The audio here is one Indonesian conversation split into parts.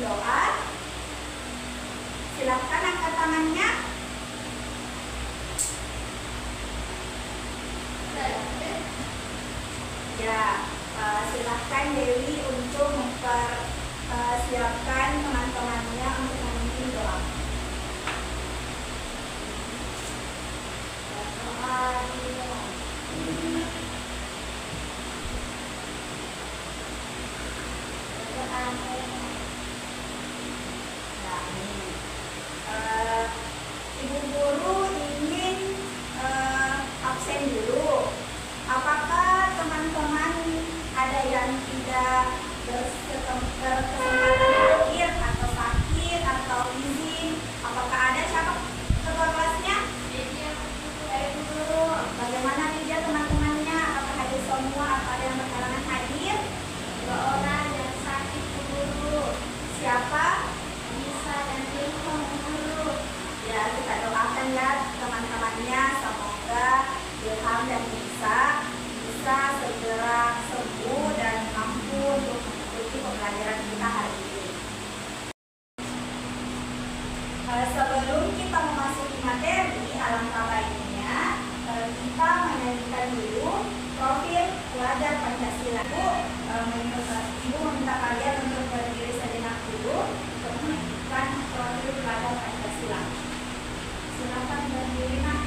doa? Silakan angkat tangannya. Ya, silakan Dewi untuk mempersiapkan teman-temannya untuk memimpin doa. Ibu guru ingin absen dulu. Apakah teman-teman ada yang tidak berkesempatan hadir atau sakit atau izin? Apakah ada? Siapa ketua kelasnya? Ibu guru. Bagaimana dia teman-temannya? Apakah hadir semua atau ada yang berhalangan hadir? 2 orang yang sakit, Bu Guru. Siapa? Nisa dan Ilham, Bu Guru. Ya, kita doakan ya teman-temannya, semoga Ilham dan Nisa bisa segera sembuh dan mampu untuk mengikuti pembelajaran kita hari ini. Sebelum kita memasuki materi, alangkah baiknya kita menyanyikan dulu profil pelajar Pancasila. Ibu meminta kalian untuk berdiri sejenak dulu untuk menunjukkan profil pelajar Pancasila. Silakan berdiri, Nak.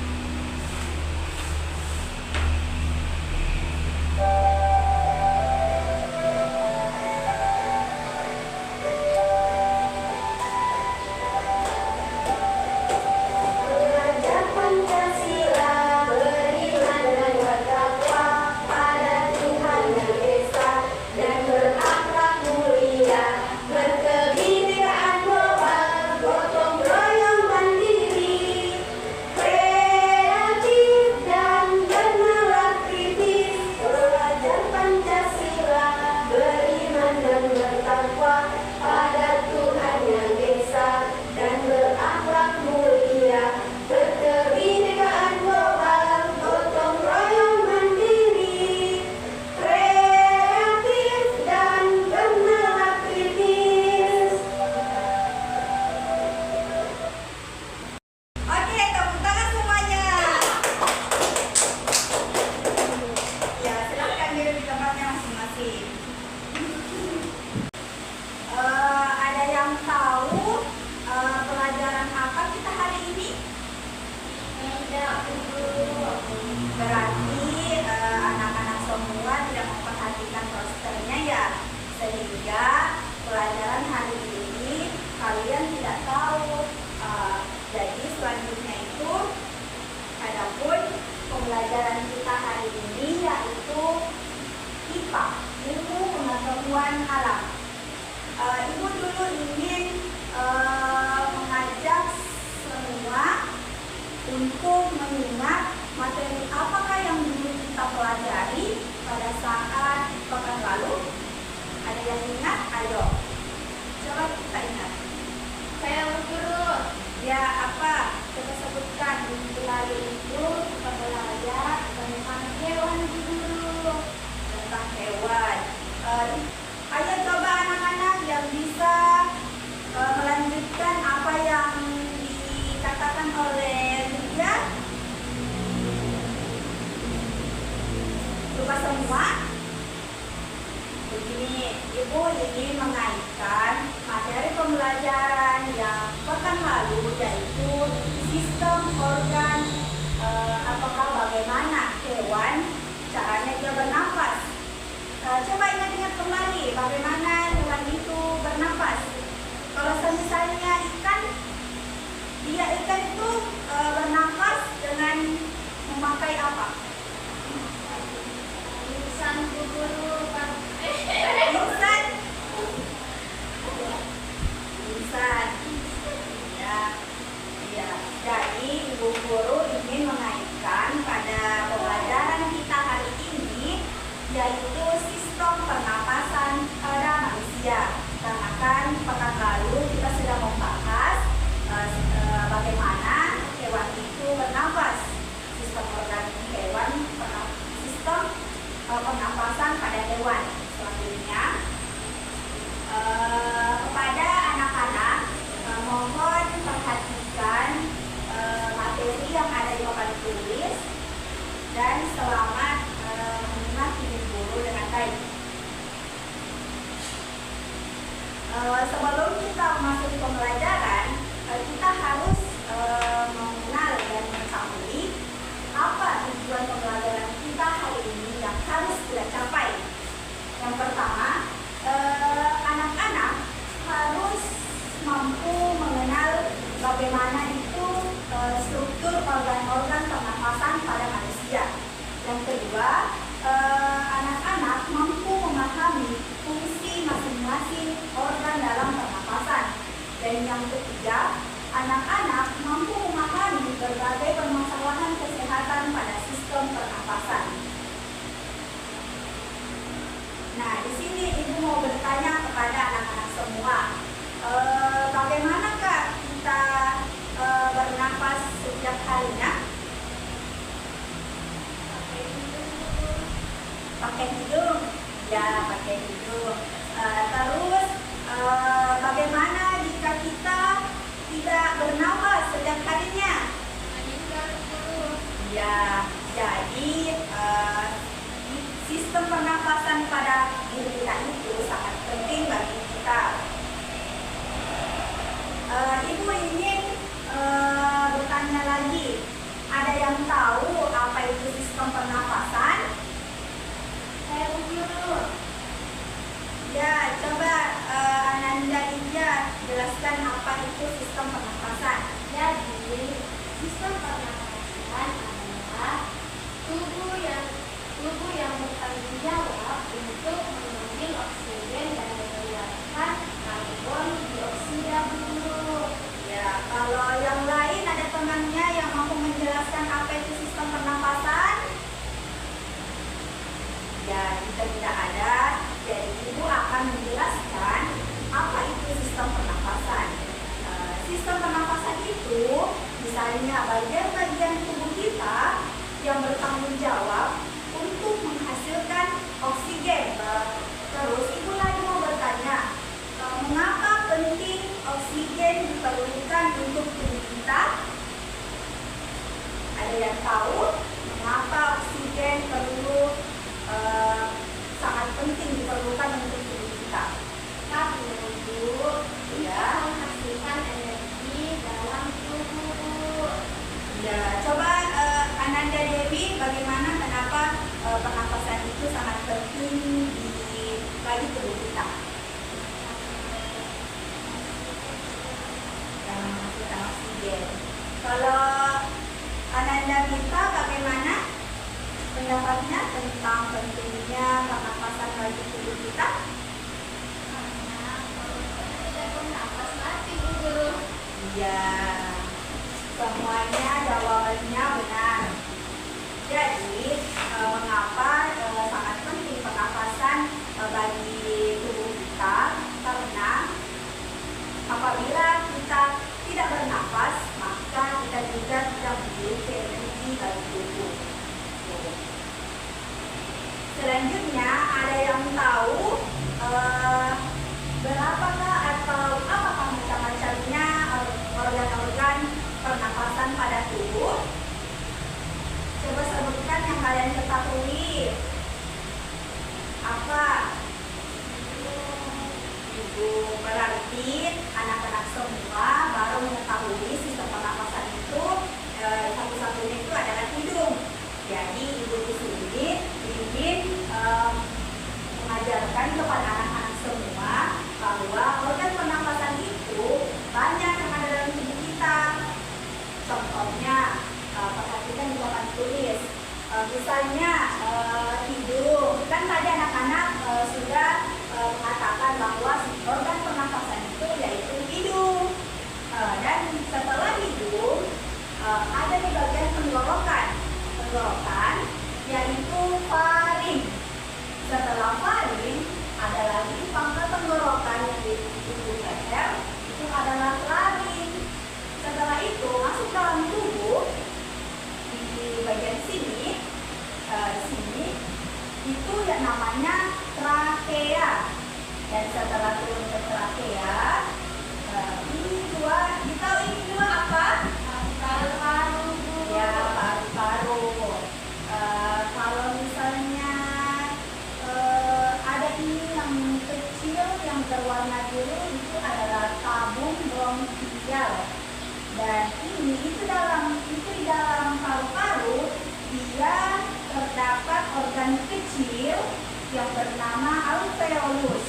Pelajaran kita hari ini yaitu IPA, ilmu pengetahuan alam. Ibu dulu ingin mengajak semua untuk mengingat materi apakah yang dulu kita pelajari pada saat pekan lalu. Ada yang ingat? Ayo, coba kita ingat. Saya guru. Ya, apa? Kita sebutkan minggu lalu itu kita belajar tentang hewan, guru, tentang hewan. Ayo coba anak-anak yang bisa melanjutkan apa yang dikatakan oleh Lydia. Lupa semua? Begini, Ibu ingin mengaitkan materi pembelajaran yang pekan lalu, yaitu sistem organ, apakah bagaimana hewan caranya dia bernafas. Coba ingat-ingat kembali bagaimana hewan itu bernafas. Kalau misalnya ikan itu bernafas dengan memakai apa? Insan, Bu Guru. Insan. Ya. Jadi Ibu Guru ingin mengaitkan pada pembelajaran kita hari ini, yaitu sistem pernapasan pada manusia. Karena kan pekan lalu kita sudah membahas bagaimana hewan itu bernafas. Sistem organ hewan, sistem pernapasan pada hewan. Selanjutnya kepada bagaimana itu struktur organ-organ pernapasan pada manusia. Yang kedua, anak-anak mampu memahami fungsi masing-masing organ dalam pernapasan. Dan yang ketiga, anak-anak mampu memahami berbagai permasalahan kesehatan pada sistem pernapasan. Nah, di sini Ibu mau bertanya kepada anak-anak semua, bagaimanakah kita bernapas setiap harinya? Pakai hidung, ya pakai hidung. Terus bagaimana jika kita tidak bernapas setiap harinya? Ya, jadi sistem pernapasan pada diri kita itu sangat penting bagi kita. Ibu ingin bertanya lagi, ada yang tahu apa itu sistem pernapasan? Saya dulu. Ya, coba Ananda Inja jelaskan apa itu sistem pernapasan. Jadi, sistem pernapasan adalah tubuh yang bertanggung jawab untuk mengambil oksigen dan mengeluarkan karbon dioksida dulu. Ya, kalau yang lain ada temannya yang mampu menjelaskan apa itu sistem pernapasan? Ya, jika tidak ada, jadi Ibu akan menjelaskan apa itu sistem pernapasan. Sistem pernapasan itu misalnya bagian-bagian tubuh kita yang bertanggung jawab untuk menghasilkan oksigen. Terus Ibu lagi mau bertanya, mengapa penting oksigen diperlukan untuk tubuh kita? Ada yang tahu mengapa oksigen sangat penting diperlukan untuk tubuh kita? Karena untuk Ya. menghasilkan energi dalam tubuh. Ya, coba Ananda Dewi, bagaimana kenapa pernapasan itu sangat penting bagi tubuh kita? Yang menghasilkan oksigen. Kalau Ananda Gita, bagaimana pendapatnya tentang pentingnya pernapasan bagi tubuh kita? Karena kalau tidak bernapas mati guru. Ya, semuanya jawabannya benar. Jadi, mengapa sangat penting pernapasan bagi tubuh kita? Karena apabila kita tidak bernapas, maka kita juga tidak memiliki energi bagi tubuh. Selanjutnya, ada yang tahu berapakah atau apakah macam-macamnya organ-organ pernapasan pada tubuh? Coba sebutkan yang kalian ketahui. Apa? Ibu, berarti anak-anak semua baru mengetahui sistem pernapasan itu satu-satunya itu adalah hidung. Jadi Ibu di sini ingin mengajarkan kepada anak-anak semua bahwa organ pernapasan itu banyak yang ada dalam tubuh kita. Contohnya, perhatikan di papan tulis. Misalnya hidung, kan tadi anak-anak sudah mengatakan bahwa organ pernapasan itu yaitu hidung. Dan setelah hidung ada di bagian tenggorokan, yaitu faring. Setelah faring ada lagi pangkal tenggorokan yang di tubuh leher, itu adalah laring. Setelah itu masuk dalam tubuh di bagian sini, itu yang namanya trakea. Dan setelah turun ke trakea, ini dua apa? Paru-paru. Ya, paru-paru. Kalau misalnya ada ini yang kecil yang berwarna biru, itu adalah tabung bronkial. Dan ini di dalam paru-paru dia terdapat organ kecil yang bernama alveolus.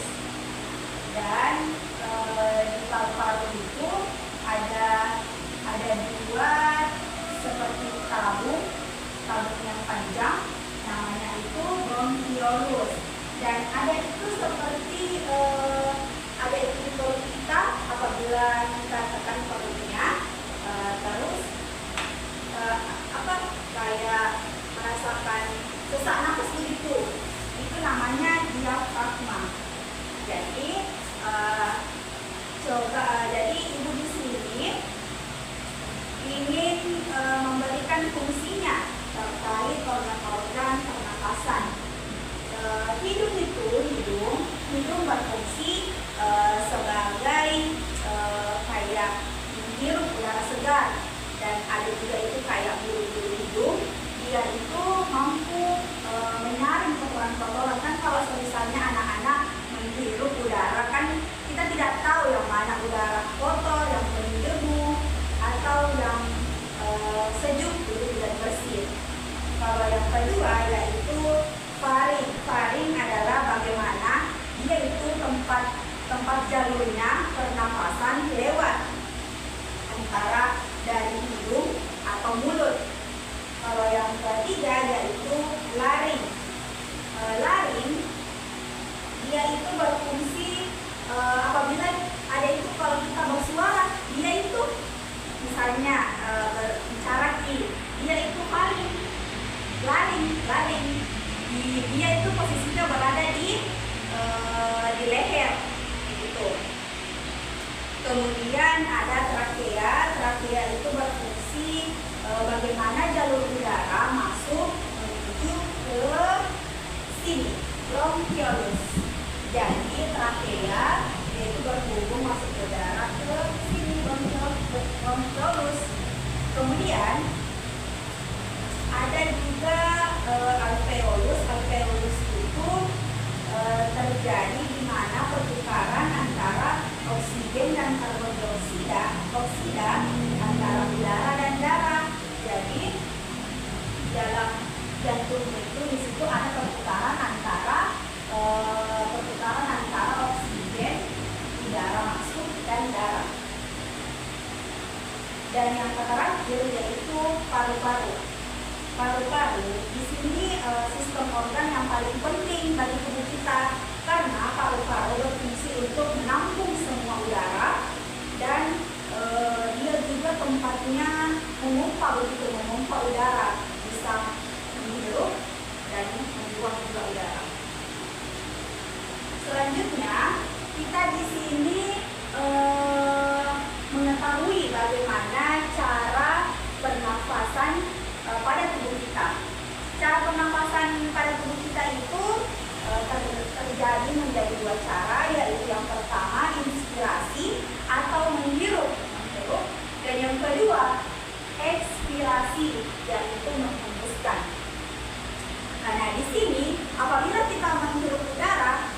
Dan di paru-paru itu ada Coba, jadi ibu di sini ingin memberikan fungsinya terkait organ-organ pernapasan. Hidung berfungsi sebagai kayak menghirup udara segar, dan ada juga itu kayak bulu-bulu hidung. Dia itu mampu menyaring kotoran-kotoran. Kan kalau misalnya anak-anak menghirup udara, kan kita tidak tahu yang mana udara kotor, yang penuh debu, atau yang sejuk, itu tidak bersih. Kalau yang kedua yaitu faring. Faring adalah bagaimana dia itu tempat jalurnya pernapasan lewat antara dari hidung atau mulut. Kalau yang ketiga yaitu laring. Laring dia itu berfungsi apabila ada itu, kalau kita bersuara, dia itu misalnya berbicara, dia itu laring. Dia itu posisinya berada di leher gitu. Kemudian ada trakea. Trakea itu berfungsi bagaimana jalur udara masuk menuju ke sini, bronchiolus. Jadi trakea yaitu berhubung masuk udara ke sini, bronchiolus. Kemudian ada juga alveolus. Alveolus itu terjadi di mana pertukaran antara oksigen dan karbon dioksida antara udara dan darah. Jadi dalam jantung itu di situ ada pertukaran antara oksigen, udara masuk, dan darah. Dan yang terakhir yaitu paru-paru. Paru-paru di sini sistem organ yang paling penting bagi tubuh kita, karena paru-paru berfungsi untuk menampung semua udara, dan dia juga tempatnya memompa udara, bisa menghirup dan membuang juga udara. Selanjutnya kita di sini mengetahui bagaimana cara pernafasan pada tubuh kita. Cara pernapasan pada tubuh kita itu terjadi menjadi dua cara, yaitu yang pertama inspirasi atau menghirup, dan yang kedua ekspirasi, yaitu menghembuskan. Nah, di sini apabila kita menghirup udara,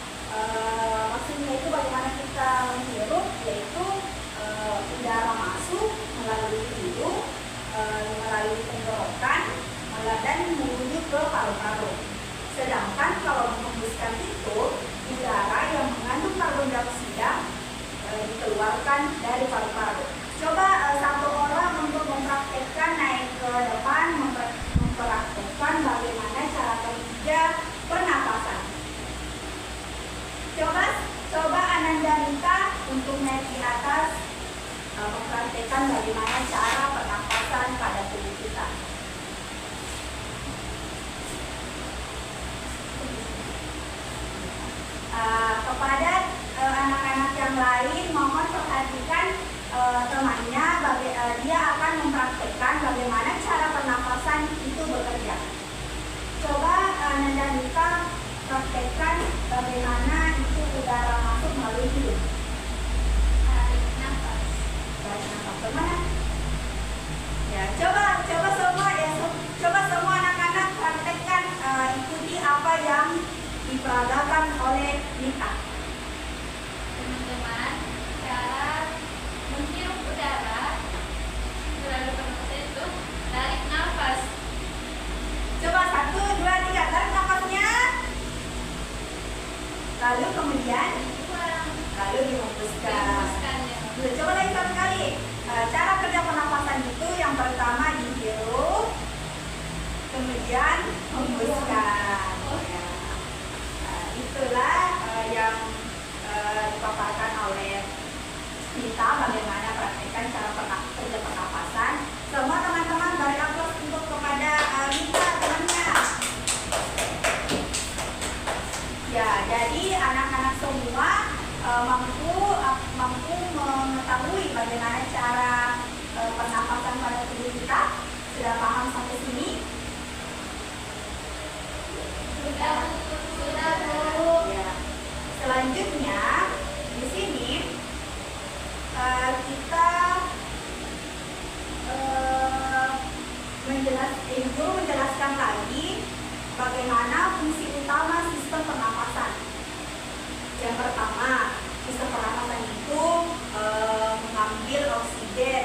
maksudnya itu bagaimana kita menghirup, yaitu udara masuk melalui hidung, melalui tenggorokan, dan menuju ke paru-paru. Sedangkan kalau menghembuskan itu udara yang mengandung karbon dioksida dikeluarkan dari paru-paru. Coba satu orang untuk mempraktekkan, naik ke depan, mempraktekkan bagaimana cara kerja pernapasan. Coba Ananda Rita untuk naik di atas, mempraktekkan bagaimana cara pernapasan pada tubuh kita. Kepada anak-anak yang lain, mohon perhatikan temannya, dia akan mempraktekkan bagaimana cara pernapasan itu bekerja. Coba Ananda Rita praktekkan bagaimana itu udara masuk melalui hidung. Tarik nafas. Tarik nafas kemana? bagaimana cara pernapasan pada tubuh kita. Sudah paham sampai sini? Sudah, Bu. Ya. Selanjutnya di sini kita menjelaskan lagi bagaimana fungsi utama sistem pernapasan. Yang pertama, sistem pernapasan itu mengambil oksigen,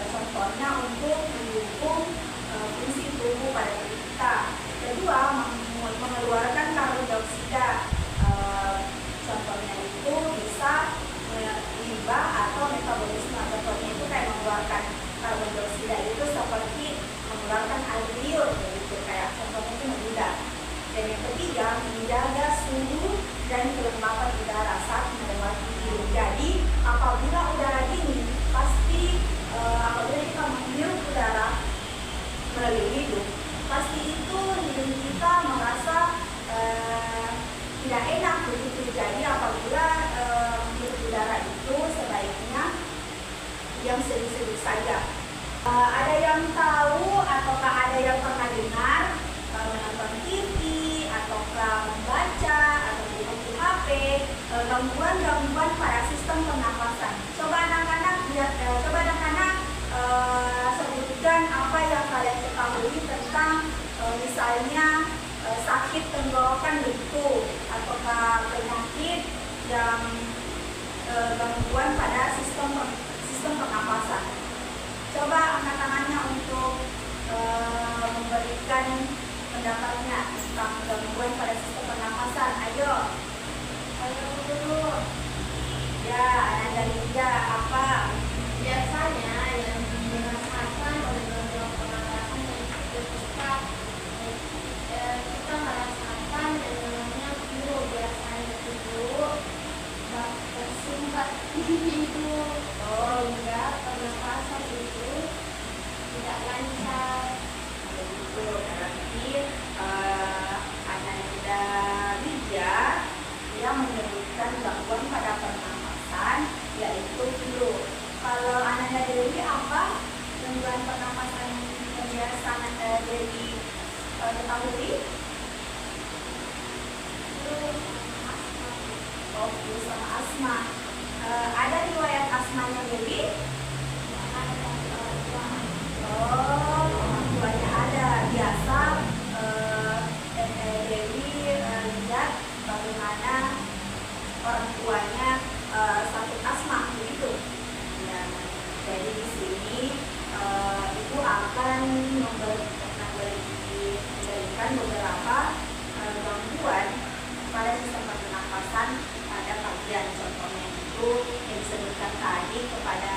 contohnya untuk mendukung fungsi tubuh pada tubuh kita. Kedua, mengeluarkan karbon dioksida, contohnya itu bisa limbah atau metabolisme. Contohnya itu kayak mengeluarkan karbon dioksida itu seperti mengeluarkan air liur, begitu, kayak contohnya itu mengudara. Dan yang ketiga, menjaga suhu dan kelembapan udara saat melewati hidung. Jadi apabila udara dingin, pasti apabila kita menghirup udara melalui hidung, pasti itu hidung kita merasa tidak enak, begitu. Jadi apabila menghirup udara itu sebaiknya diam sejuk-sejuk saja. Ada yang tahu ataukah ada yang pernah dengar menonton TV ataukah membaca atau di HP gangguan-gangguan pada sistem pernapasan? Coba anak-anak sebutkan apa yang kalian ketahui tentang misalnya sakit tenggorokan itu ataukah penyakit yang gangguan pada sistem pernapasan. Coba angkat tangannya untuk memberikan pendapatnya tentang gangguan pada sistem pernapasan. Ayo dulu. Ya, Ananda Linda, apa? Biasanya yang dirasakan oleh gangguan pernapasan ketika kita merasakan yang namanya flu, biasanya itu tersumbat di hidung. Oh, Hingga pernapasan itu tidak lancar. begitu. Berarti Ananda Linda yang menyebutkan gangguan pada pernapasan yaitu flu. Kalau Ananda Dewi, apa gangguan pernapasan yang biasa Ananda Dewi ketahui? Oh, flu sama asma. Ada riwayat asmanya Dewi? Oh, orang tuanya ada. Biasa Dewi lihat bagaimana orang tuanya sakit asma, begitu. Ya, jadi di sini ibu akan memberikan beberapa gangguan pada sistem pernapasan pada kalian. Contohnya itu yang disebutkan tadi kepada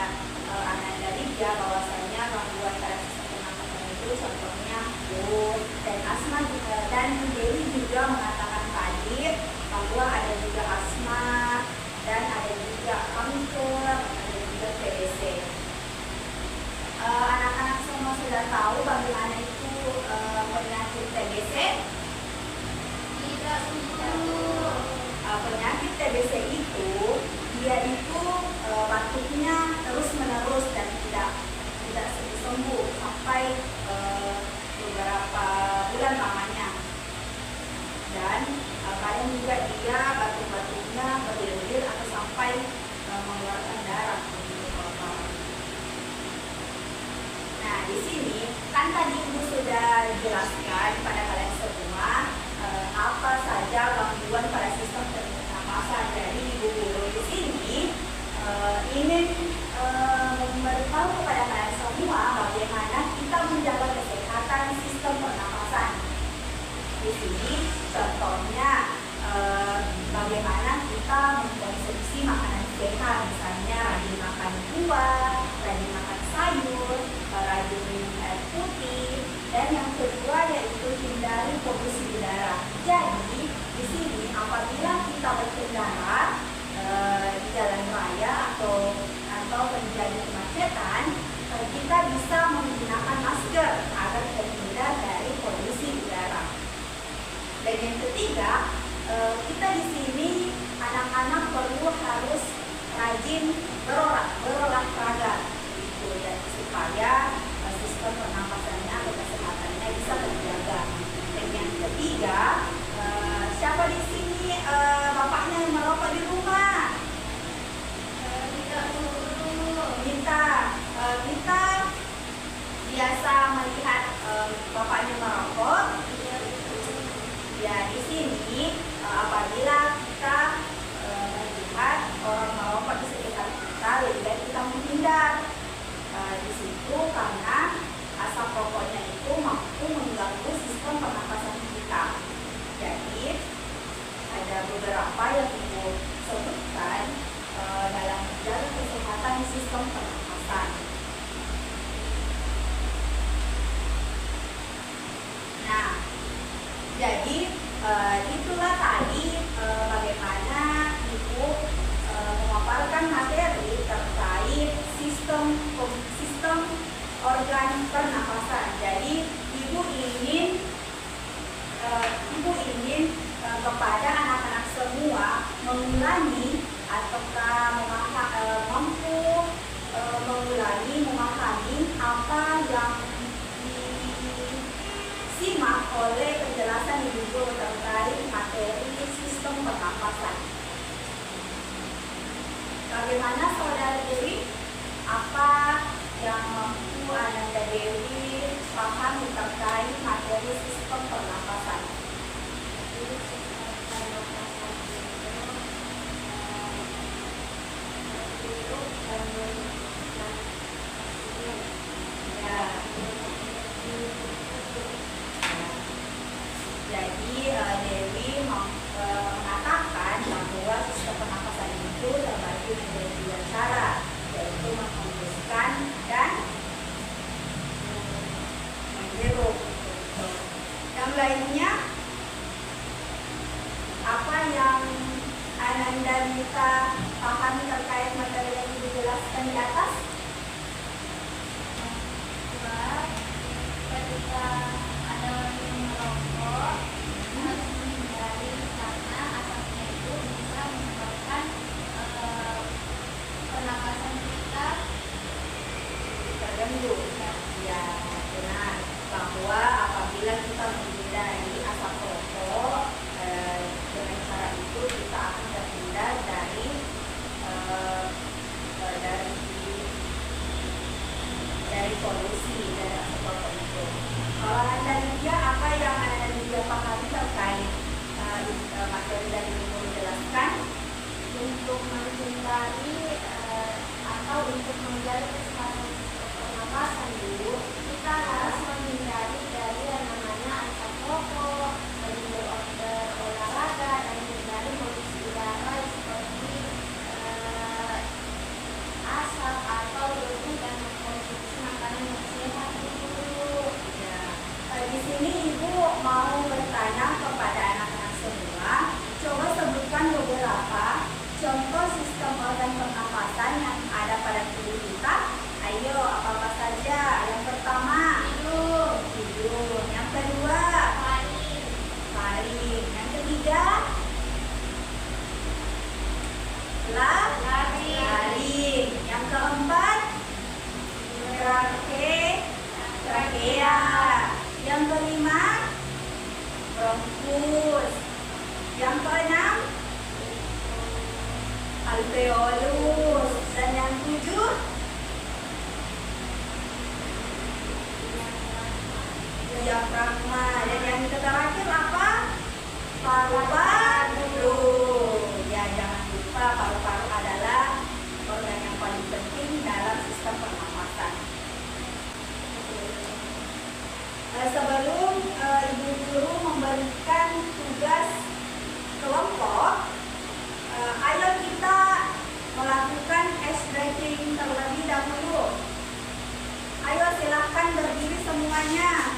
Ananda Lydia bahwasanya gangguan pada sistem pernapasan itu contohnya flu dan asma juga. Dan Dewi juga mengatakan tadi bahwa ada juga asma dan ada juga kanker, ada juga TBC. Anak-anak semua sudah tahu bagaimana itu penyakit TBC? Tidak. Penyakit TBC itu dia itu batuknya terus menerus dan tidak sembuh sampai beberapa bulan lamanya. Dan kadang juga dia batuk-batuknya bergilir atau sampai mengeluarkan darah. Nah, di sini kan tadi Ibu sudah jelaskan pada kalian semua apa saja gangguan pada sistem pernapasan. Jadi Ibu Guru di sini ingin memberitahu kepada kalian semua bagaimana kita menjaga kesehatan sistem pernapasan. Di sini contohnya bagaimana kita mengkonsumsi makanan sehat, misalnya rajin makan buah, rajin makan sayur, rajin minum air putih, dan yang kedua yaitu hindari polusi udara. Jadi di sini apabila kita berkendara di jalan raya atau terjadi kemacetan, kita bisa menggunakan masker agar terhindar dari polusi udara. Dan yang ketiga, kita di sini anak-anak harus rajin berolahraga. bisa terjaga. Dan yang ketiga, siapa di sini bapaknya yang merokok di rumah? Tidak guru. Kita biasa melihat bapaknya merokok. Ya, di sini apabila kita melihat orang merokok di sekitar kita, lebih baik kita menghindar di situ karena asap rokoknya itu mampu mengganggu sistem pernapasan kita. Jadi ada beberapa yang Ibu sebutkan dalam menjaga kesehatan sistem pernapasan. Nah, jadi itulah tadi bagaimana Ibu memaparkan materi terkait sistem organ pernapasan. Jadi Ibu ingin kepada anak-anak semua mengulangi ataukah mampu mengulangi, memahami apa yang disimak oleh penjelasan Ibu Guru terkait materi sistem pernapasan. Bagaimana Saudara Dewi? Apa yang mampu Ananda Dewi pahami terkait materi sistem pernapasan? Jadi Dewi mengatakan bahwa sistem pernapasan itu terbagi menjadi dua cara, yaitu menghembuskan dan menghirup. Yang lainnya, apa yang Ananda bisa pahami terkait materi yang dijelaskan di atas? Ketika ada orang yang merokok, harus menghindari karena asapnya itu bisa menyebabkan pernapasan kita Terganggu. Ya, benar. Bahwa apabila kita menghindari asap rokok, dengan cara itu kita akan terhindar dari polusi dari asap rokok itu. Kalau Anda Lydia, apa yang Anda Lydia pahami terkait materi dari Ibu jelaskan? untuk menghindari atau untuk menjaga kesehatan pernapasan dulu, kita harus menghindari dari yang namanya asap rokok, berolahraga, dan menghindari polusi udara seperti asap atau debu dan mengkonsumsi makanan yang sehat dulu. Ya, di sini Ibu mau bertanya kepada anak-anak semua, coba sebutkan beberapa contoh sistem organ pernapasan yang ada pada tubuh kita. Ayo, apa-apa saja? Yang pertama, hidung. Yang kedua, faring. Yang ketiga, laring. Yang keempat, trakea. Yang kelima, bronkus. Yang keenam, alveolus. Dan yang tujuh, diafragma. Dan yang terakhir apa? Paru-paru. Ya, jangan lupa paru-paru adalah organ yang paling penting dalam sistem pernapasan. Sebelum Ibu Guru memberikan tugas kelompok, ayo kita melakukan ice breaking terlebih dahulu. Ayo silahkan berdiri semuanya.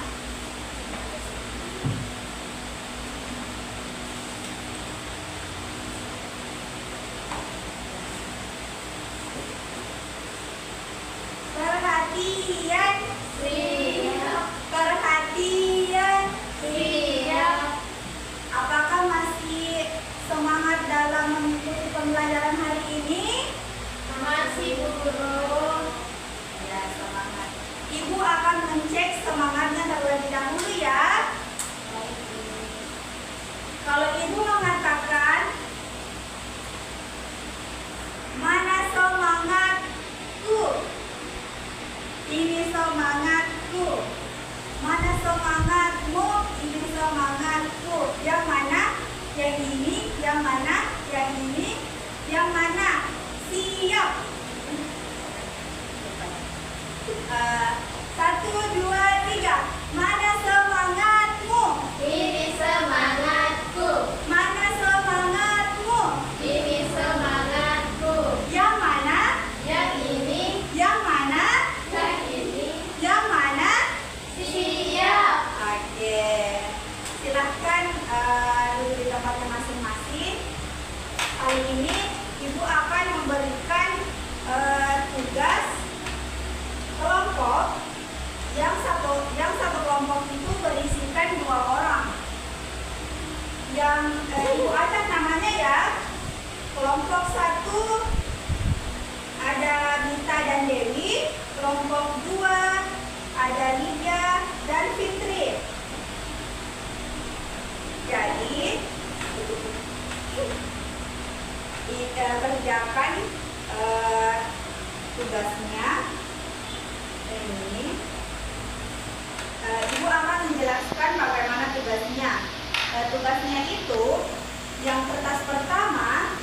Perhatian. Perhatian. Apakah masih semangat dalam mengikuti pembelajaran hari ini? Masih, Bu Guru. Ya, semangat. Ibu akan mencek semangatnya terlebih dahulu ya. Satu, dua, tiga. Mana semangatmu? Ini semangatku. Mana semangatmu? Ini semangatku. Yang mana? Yang ini. Yang mana? Yang ini. Yang mana? Siap. Oke. Silahkan duduk di tempatnya masing-masing. Kali ini Ibu akan memberikan tugas kelompok. Yang satu kelompok itu berisikan 2 orang. Yang Ibu acak namanya ya. Kelompok 1 ada Mita dan Dewi. Kelompok 2 ada Lydia dan Fitri. Jadi kerjakan tugasnya ini. Ibu akan menjelaskan bagaimana tugasnya. Tugasnya itu yang kertas pertama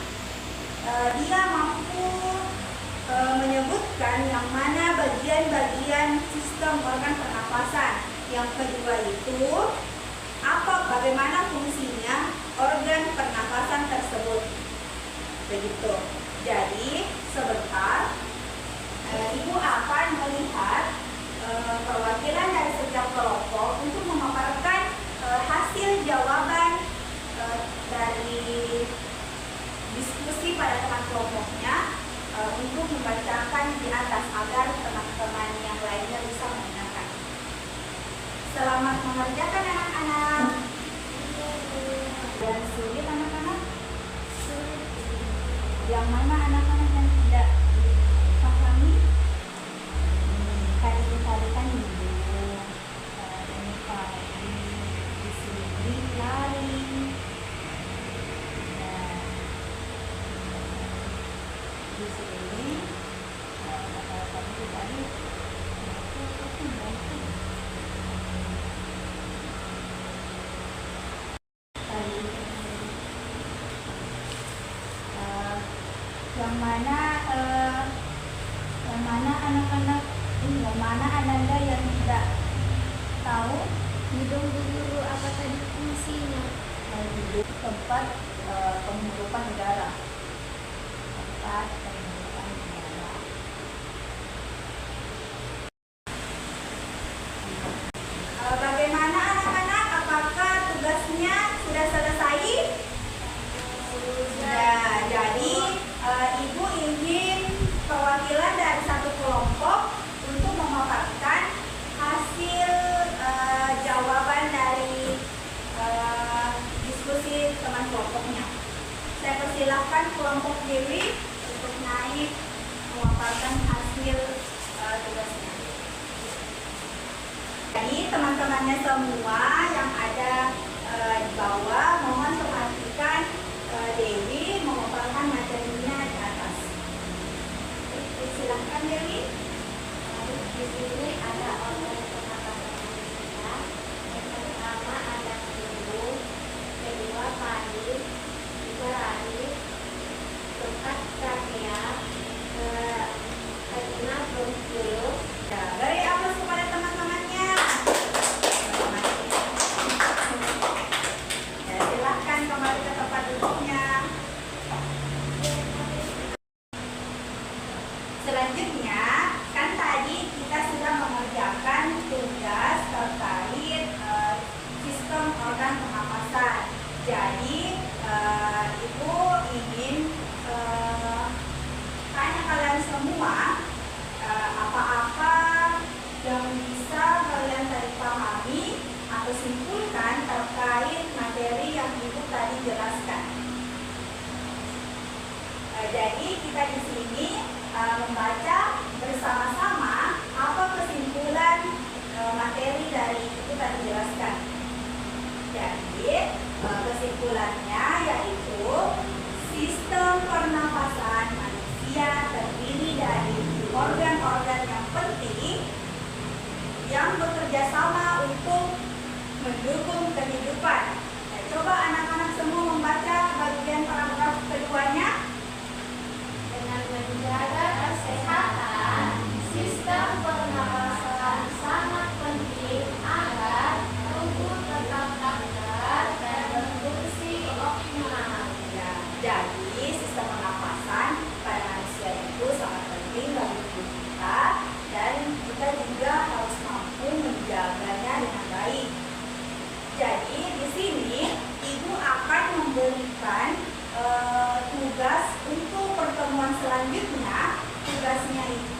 dia mampu menyebutkan yang mana bagian-bagian sistem organ pernapasan. Yang kedua itu bagaimana fungsinya organ pernapasan tersebut. Begitu. Jadi sebentar Ibu akan melihat perwakilan dari setiap kelompok untuk memaparkan hasil jawaban dari diskusi pada teman kelompoknya untuk membacakan di atas agar teman-teman yang lainnya bisa mendengarkan. Selamat mengerjakan anak-anak. Dan sulit anak-anak? Yang mana anak-anak yang tidak pahami? Kan dikalikan dulu. Ini pagi, di sini lari. Di sini tadi yang mana Ananda yang tidak tahu? Hidung guru apa tadi fungsinya? Hidup tempat penghirupan udara. Tempat penghirupan udara. Bagaimana anak-anak? Apakah tugasnya sudah selesai? Sudah. Jadi Ibu ingin perwakilan dari satu kelompok untuk memaparkan hasil jawaban dari diskusi teman kelompoknya. Saya persilahkan kelompok Dewi untuk naik memaparkan hasil tugasnya. Jadi teman-temannya semua yang ada di bawah mohon perhatikan Dewi memaparkan materinya di atas. Silahkan Dewi. Di sini ada organ pernapasan manusia. Yang pertama ada hidung, kedua paru, ketiga rahim, keempat trakea, kelima bronkiolus. Beri aplaus kepada teman-temannya. Ya, silahkan kembali ke tempat duduknya. Selanjutnya, kan tadi kita sudah mengerjakan tugas terkait sistem organ pernapasan. Jadi, Ibu ingin tanya kalian semua apa-apa yang bisa kalian tadi pahami atau simpulkan terkait materi yang Ibu tadi jelaskan. Jadi kita di sini membaca bersama-sama apa kesimpulan materi dari itu tadi jelaskan. Jadi kesimpulannya yaitu sistem pernapasan manusia terdiri dari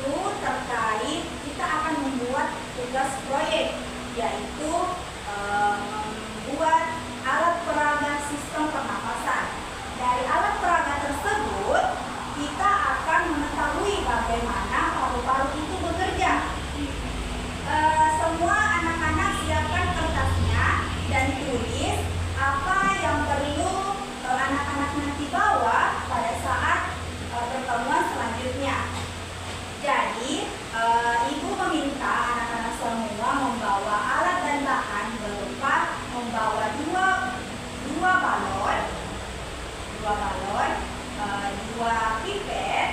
itu terkait kita akan membuat tugas proyek, yaitu membuat alat peraga sistem pernapasan. Dari alat peraga tersebut kita akan mengetahui bagaimana paru-paru itu bekerja. Semua anak-anak siapkan kertasnya dan tulis apa yang perlu anak-anak nanti bawa pada saat pertemuan selanjutnya. Jadi ibu meminta anak-anak semua membawa alat dan bahan berupa membawa dua balon, dua pipet,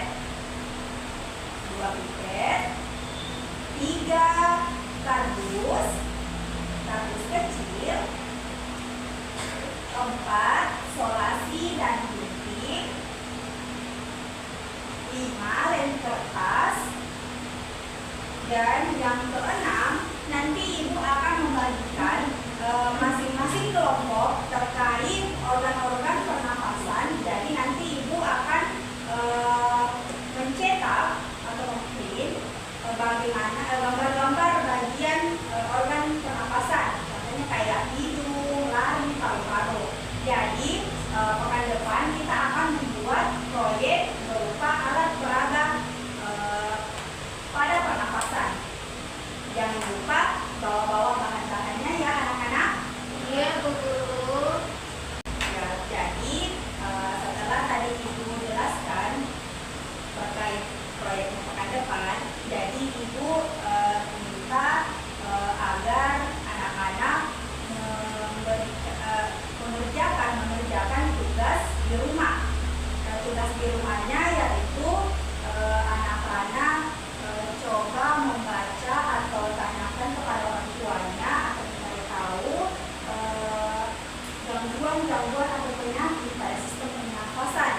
3 kardus kecil, 4 solasi dan gunting, 5 lem kertas, dan yang keenam nanti ibu akan membagikan masing-masing kelompok terkait organ-organ pernapasan. Jadi nanti ibu akan mencetak atau memprint bagaimana gambar-gambar bagian organ pernapasan, contohnya kayak hidung, lari, paru-paru. Jadi pekan depan kita akan membuat proyek berupa alat peraga pada pernapasan. Jangan lupa bawa-bawa bahan-bahannya ya anak-anak. Iya, Bu Guru. Ya, jadi setelah tadi ibu jelaskan terkait proyek pekan depan, jadi ibu minta agar anak-anak mengerjakan tugas di rumah. Tugas di rumahnya yaitu anak-anak coba membaca atau tanyakan kepada orang tuanya atau mencari tahu gangguan atau penyakit pada sistem pernapasan,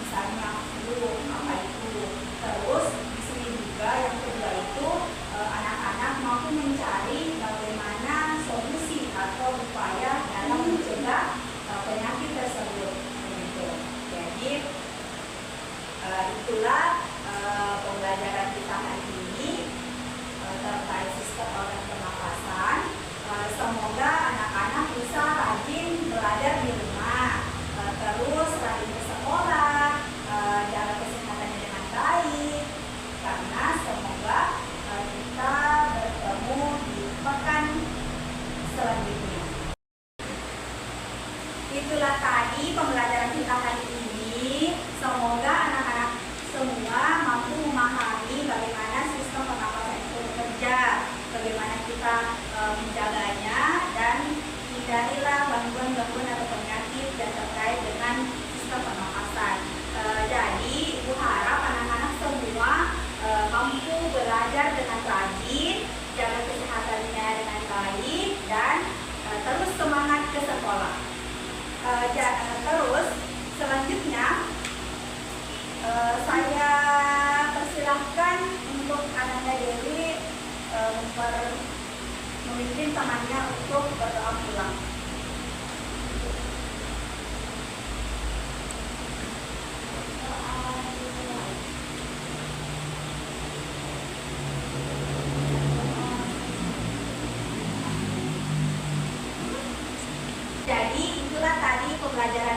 misalnya flu, apa itu. Terus di sini juga yang kedua itu anak-anak mampu mencari bagaimana solusi atau upaya dalam mencegah penyakit tersebut. Gitu. Jadi itulah pembelajaran kita hari ini terkait sistem organ pernapasan. Semoga anak-anak bisa rajin belajar di rumah, terus rajin ke sekolah, jaga kesehatannya dengan baik, karena semoga kita bertemu di pekan selanjutnya. Itulah tadi pembelajaran kita hari ini. Semoga anak-anak semua mampu memahami bagaimana sistem pernapasan itu bekerja, bagaimana kita menjaganya, dan hindarilah gangguan-gangguan atau penyakit yang terkait dengan sistem pernapasan. Jadi ibu harap anak-anak semua mampu belajar dengan rajin, jaga kesehatannya dengan baik, dan terus semangat ke sekolah. Terus selanjutnya saya persilahkan untuk Ananda Dewi memimpin temannya untuk berdoa pulang. Jadi itulah tadi pembelajaran